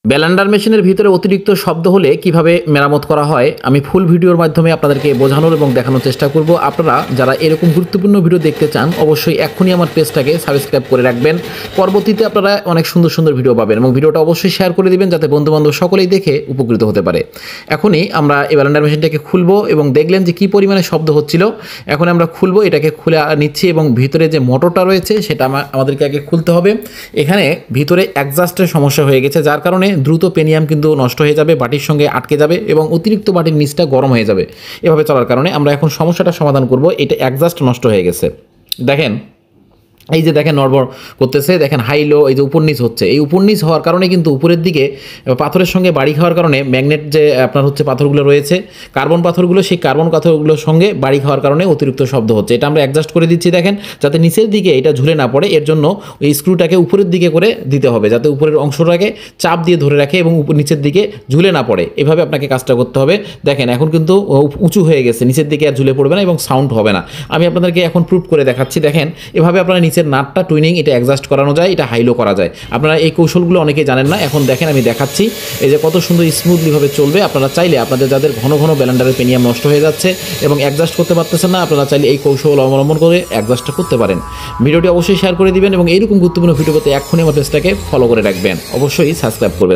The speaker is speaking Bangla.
ব্লেন্ডার মেশিনের ভিতরে অতিরিক্ত শব্দ হলে কিভাবে মেরামত করা হয় আমি ফুল ভিডিওর মাধ্যমে আপনাদেরকে বোঝানোর এবং দেখানোর চেষ্টা করব। আপনারা যারা এরকম গুরুত্বপূর্ণ ভিডিও দেখতে চান অবশ্যই এক্ষুনি আমার পেজটাকে সাবস্ক্রাইব করে রাখবেন। পরবর্তীতে আপনারা অনেক সুন্দর সুন্দর ভিডিও পাবেন এবং ভিডিওটা অবশ্যই শেয়ার করে দিবেন যাতে বন্ধুবান্ধব সকলেই দেখে উপকৃত হতে পারে। এখনই আমরা এই ব্লেন্ডার মেশিনটাকে খুলবো এবং দেখলেন যে কী পরিমাণে শব্দ হচ্ছিল। এখন আমরা খুলবো, এটাকে খুলে নিচ্ছি এবং ভিতরে যে মোটরটা রয়েছে সেটা আমাদেরকে আগে খুলতে হবে। এখানে ভিতরে অ্যাডজাস্টের সমস্যা হয়ে গেছে, যার কারণে দ্রুত পেনিয়াম কিন্তু নষ্ট হয়ে যাবে, বাটির সঙ্গে আটকে যাবে এবং অতিরিক্ত বাটির নিচটা গরম হয়ে যাবে। এভাবে চলার কারণে আমরা এখন সমস্যাটা সমাধান করব। এটা অ্যাডজাস্ট নষ্ট হয়ে গেছে, দেখেন এই যে দেখেন নড়বড় করতেছে, দেখেন হাই লো, এই যে উপর নিচ হচ্ছে। এই উপর নিচ হওয়ার কারণে কিন্তু উপরের দিকে পাথরের সঙ্গে বাড়ি খাওয়ার কারণে ম্যাগনেট যে আপনার হচ্ছে পাথরগুলো রয়েছে, কার্বন পাথরগুলো, সেই কার্বন পাথরগুলোর সঙ্গে বাড়ি খাওয়ার কারণে অতিরিক্ত শব্দ হচ্ছে। এটা আমরা অ্যাডজাস্ট করে দিচ্ছি দেখেন, যাতে নিচের দিকে এটা ঝুলে না পড়ে। এর জন্য এই স্ক্রুটাকে উপরের দিকে করে দিতে হবে, যাতে উপরের অংশটাকে চাপ দিয়ে ধরে রাখে এবং নিচের দিকে ঝুলে না পড়ে। এভাবে আপনাকে কাজটা করতে হবে। দেখেন এখন কিন্তু উঁচু হয়ে গেছে, নিচের দিকে আর ঝুলে পড়বে না এবং সাউন্ড হবে না। আমি আপনাদেরকে এখন প্রুভ করে দেখাচ্ছি। দেখেন এভাবে আপনারা নিচের নাটটা টুইনিং এটা অ্যাডজাস্ট করানো যায়, এটা হাইলো করা যায়। আপনারা এই কৌশলগুলো অনেকেই জানেন না, এখন দেখেন আমি দেখাচ্ছি। এই যে কত সুন্দর স্মুথলিভাবে চলবে। আপনারা চাইলে আপনাদের যাদের ঘন ঘন ব্লেন্ডারের পেনিয়াম নষ্ট হয়ে যাচ্ছে এবং অ্যাডজাস্ট করতে পারতেছেন না, আপনারা চাইলে এই কৌশল অবলম্বন করে অ্যাডজাস্টটা করতে পারেন। ভিডিওটি অবশ্যই শেয়ার করে দিবেন এবং এইরকম গুরুত্বপূর্ণ ভিডিও পেতে এক্ষুনি আমার পেজটাকে ফলো করে রাখবেন, অবশ্যই সাবস্ক্রাইব করবেন।